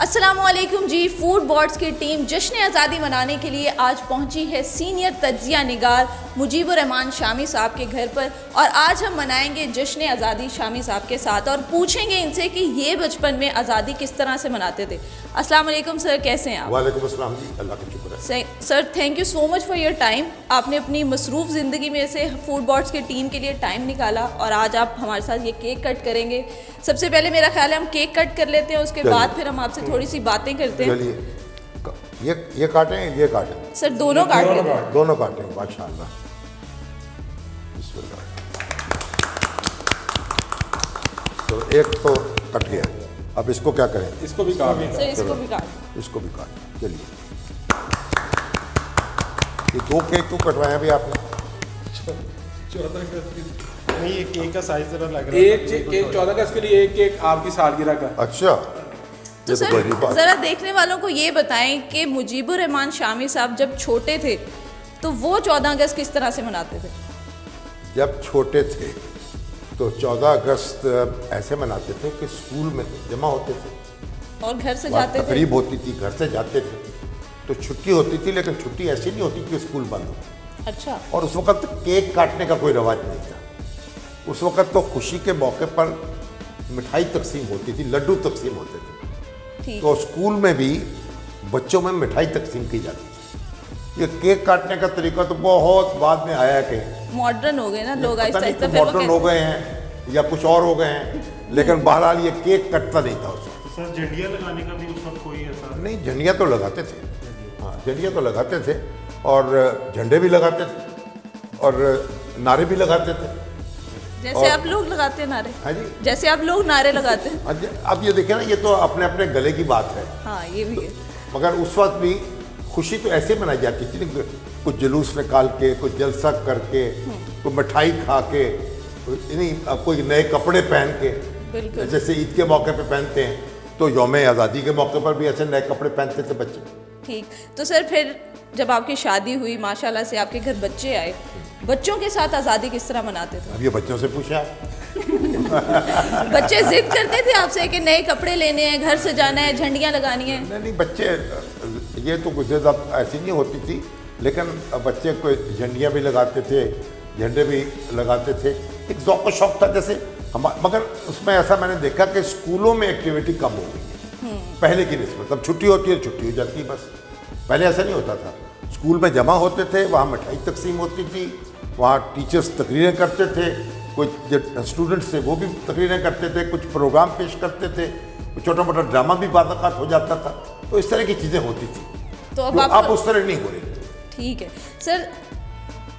अस्सलामुअलैकुम जी। Food bots की team जश्न आज़ादी मनाने के लिए आज पहुंची है सीनियर तज्जिया निगार मुजीबुर रहमान शामी साहब के घर पर, और आज हम मनाएंगे जश्न आज़ादी शामी साहब के साथ और पूछेंगे इनसे कि ये बचपन में आज़ादी किस तरह से मनाते थे। अस्सलाम वालेकुम सर, कैसे हैं आप? वालेकुम अस्सलाम जी, अल्लाह का शुक्र है। Sir thank you so much for your time. आपने अपनी मसरूफ़ ज़िंदगी में से फूड बॉट्स की टीम के लिए टाइम निकाला और आज आप हमारे साथ ये केक कट करेंगे। सबसे पहले मेरा ख्याल है हम केक कट कर लेते हैं, उसके बाद फिर हम आपसे थोड़ी सी बातें करते हैं। चलिए, ये काटें, ये काटें सर दोनों काट लेते हैं। दोनों काटें माशाअल्लाह। बिस्मिल्लाह। तो एक तो कट गया, अब इसको क्या करें? इसको भी काट सर इसको भी काट। इसको भी काटें। चलिए, ये दो केक क्यों कटवाए अभी आपने? 14 अगस्त के नहीं, ये केक का साइज जरा लग रहा है। एक केक 14 अगस्त के लिए, एक केक आपकी सालगिरह का। अच्छा, तो सर ज़रा देखने वालों को ये बताएं कि मुजीबुर रहमान शामी साहब जब छोटे थे तो वो 14 अगस्त किस तरह से मनाते थे? जब छोटे थे तो 14 अगस्त ऐसे मनाते थे कि स्कूल में जमा होते थे और घर से जाते थे। तकरीब होती थी, घर से जाते थे, तो छुट्टी होती थी, लेकिन छुट्टी ऐसी नहीं होती कि स्कूल बंद हो। अच्छा। और उस वक्त केक काटने का कोई रवाज नहीं था। उस वक्त तो खुशी के मौके पर मिठाई तकसीम होती थी, लड्डू तकसीम होते थे। तो स्कूल में भी बच्चों में मिठाई तकसीम की जाती थी। ये केक काटने का तरीका तो बहुत बाद में आया कि मॉडर्न हो गए ना लोग, आहिस्ता आहिस्ता मॉडर्न हो गए हैं या कुछ और हो गए हैं, लेकिन बहरहाल ये केक कटता नहीं था उस वक्त। सर झंडियाँ लगाने का भी उस वक्त कोई ऐसा नहीं, झंडियाँ तो लगाते थे, हाँ झंडियाँ तो लगाते थे और झंडे भी लगाते थे और नारे भी लगाते थे। जैसे आप लोग लगाते हैं नारे? हाँ जी, जैसे आप लोग नारे लगाते हैं। अब ये देखिए ना, ये तो अपने अपने गले की बात है। हाँ ये भी है। मगर उस वक्त भी खुशी तो ऐसे मनाई जाती थी, कुछ जुलूस निकाल के, कुछ जलसा करके, कोई मिठाई खा के, नहीं कोई नए कपड़े पहन के, जैसे ईद के मौके पे पहनते हैं, तो यौम आज़ादी के मौके पर भी ऐसे नए कपड़े पहनते थे बच्चे। ठीक, तो सर फिर जब आपकी शादी हुई, माशाल्लाह से आपके घर बच्चे आए, बच्चों के साथ आज़ादी किस तरह मनाते थे? अब ये बच्चों से पूछा। बच्चे जिद करते थे आपसे कि नए कपड़े लेने हैं, घर से जाना है, झंडियाँ लगानी है? नहीं, बच्चे ये तो कुछ ज़्यादा ऐसी नहीं होती थी, लेकिन बच्चे कोई झंडियाँ भी लगाते थे, झंडे भी लगाते थे। एक ज़ौक़ शौक़ था जैसे मगर उसमें ऐसा मैंने देखा कि स्कूलों में एक्टिविटी कम हो गई है पहले की निस्बत। अब छुट्टी होती है, छुट्टी हो जाती है बस। पहले ऐसा नहीं होता था, स्कूल में जमा होते थे, वहाँ मिठाई तकसीम होती थी, वहाँ टीचर्स तकरीरें करते थे, कुछ जो स्टूडेंट्स थे वो भी तकरीरें करते थे, कुछ प्रोग्राम पेश करते थे, छोटा मोटा ड्रामा भी बाज़ हो जाता था। तो इस तरह की चीज़ें होती थी। तो अब उस तरह नहीं हो रही। ठीक है सर,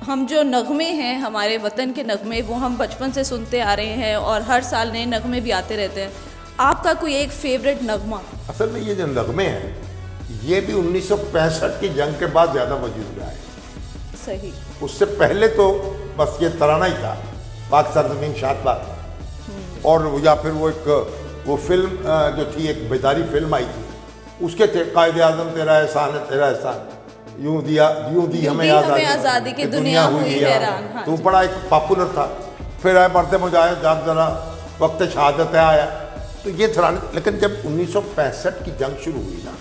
हम जो नगमे हैं, हमारे वतन के नगमे, वो हम बचपन से सुनते आ रहे हैं और हर साल नए नगमे भी आते रहते हैं। आपका कोई एक फेवरेट नगमा? असल में ये जो नगमे हैं, ये भी 1965 की जंग के बाद ज़्यादा वजूद में आए। सही। उससे पहले तो बस ये तराना ही था, पाक सरज़मीन शाद पाक, और या फिर वो फिल्म जो थी, एक बेदारी फिल्म आई थी, उसके थे कायदे आज़म तेरा एहसान है तेरा एहसान, यूं दी हमें आज़ादी की दुनिया हुई हैरान। हाँ, तो बड़ा एक पॉपुलर था। फिर आए मरते मुझाए जाग जरा वक्त शहादत आया, तो ये तराने। लेकिन जब 1965 की जंग शुरू हुई ना,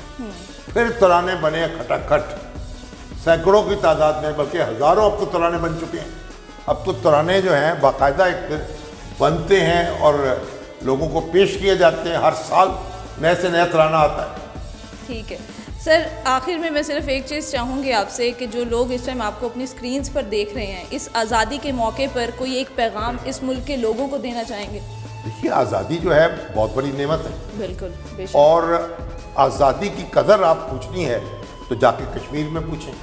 फिर तराने बने खटाखट, सैकड़ों की तादाद में, बल्कि हज़ारों अब तो तराने बन चुके हैं। अब तो तराने जो हैं बाकायदा एक बनते हैं और लोगों को पेश किए जाते हैं, हर साल नए से नया तराना आता है। ठीक है सर, आखिर में मैं सिर्फ एक चीज़ चाहूँगी आपसे कि जो लोग इस टाइम आपको अपनी स्क्रीन्स पर देख रहे हैं, इस आज़ादी के मौके पर कोई एक पैगाम इस मुल्क के लोगों को देना चाहेंगे? देखिए, आज़ादी जो है बहुत बड़ी नेमत है। बिल्कुल। और आज़ादी की कदर आप पूछनी है तो जाके कश्मीर में पूछें,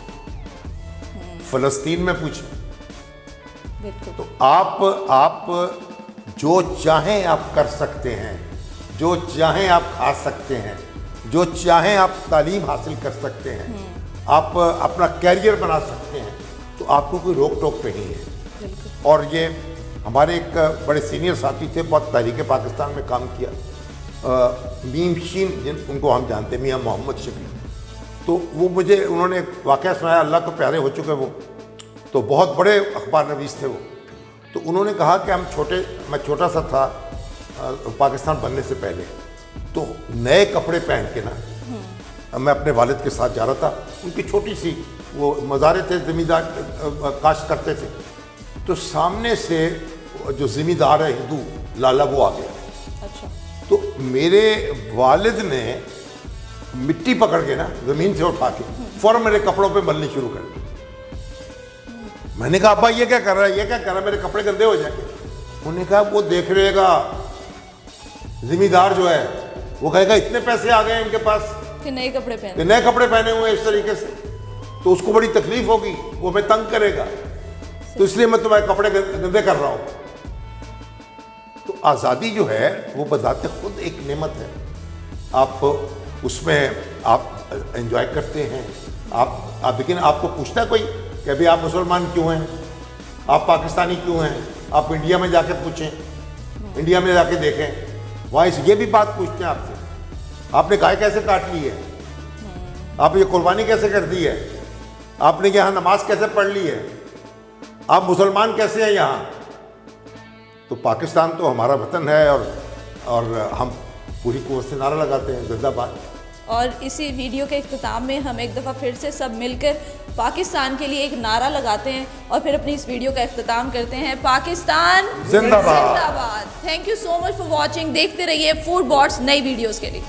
फ़लस्तीन में पूछें। बिल्कुल। तो आप जो चाहें आप कर सकते हैं, जो चाहें आप खा सकते हैं, जो चाहें आप तालीम हासिल कर सकते हैं, आप अपना कैरियर बना सकते हैं, तो आपको कोई रोक टोक नहीं है। और ये हमारे एक बड़े सीनियर साथी थे, बहुत तहरीक पाकिस्तान में काम किया, मीम शीन उनको हम जानते हैं, मियाँ मोहम्मद शफी। तो वो मुझे उन्होंने वाक़या सुनाया, अल्लाह को प्यारे हो चुके वो, तो बहुत बड़े अखबार नवीस थे वो। तो उन्होंने कहा कि मैं छोटा सा था पाकिस्तान बनने से पहले, तो नए कपड़े पहन के ना मैं अपने वालिद के साथ जा रहा था, उनकी छोटी सी वो मज़ारे थे, ज़मींदार काश्त करते थे, तो सामने से जो ज़मींदार है हिंदू लाला वो आ गया। अच्छा। तो मेरे वालिद ने मिट्टी पकड़ के ना ज़मीन से उठा के फ़ौरन मेरे कपड़ों पे मलनी शुरू कर दी। मैंने कहा अब्बा ये क्या कर रहा है, ये क्या कर रहा है, मेरे कपड़े गंदे हो जाएंगे। उन्होंने कहा वो देख रहेगा ज़मींदार जो है वो कहेगा इतने पैसे आ गए इनके पास कि नए कपड़े पहन। कि नए कपड़े पहने हुए इस तरीके से, तो उसको बड़ी तकलीफ होगी, वो हमें तंग करेगा, तो इसलिए मैं तुम्हारे कपड़े गंदे कर रहा हूँ। तो आज़ादी जो है वो बजाते खुद एक नेमत है, आप उसमें आप एंजॉय करते हैं। आप लेकिन आपको पूछता है कोई कि अभी आप मुसलमान क्यों हैं, आप पाकिस्तानी क्यों हैं? आप इंडिया में जाके पूछें, इंडिया में जाके देखें, वहाँ ये भी बात पूछते हैं आपसे, आपने गाय कैसे काट ली है, आपने ये कुर्बानी कैसे कर दी है, आपने यहाँ नमाज कैसे पढ़ ली है, आप मुसलमान कैसे हैं यहाँ? तो पाकिस्तान तो हमारा वतन है और हम पूरी कुव्वत से नारा लगाते हैं जिंदाबाद। और इसी वीडियो के इख्तिताम में हम एक दफ़ा फिर से सब मिलकर पाकिस्तान के लिए एक नारा लगाते हैं और फिर अपनी इस वीडियो का इख्तिताम करते हैं, पाकिस्तान जिंदाबाद। जिंदाबाद। Thank you so much for watching. देखते रहिए फूड बॉट्स नई वीडियोज़ के लिए।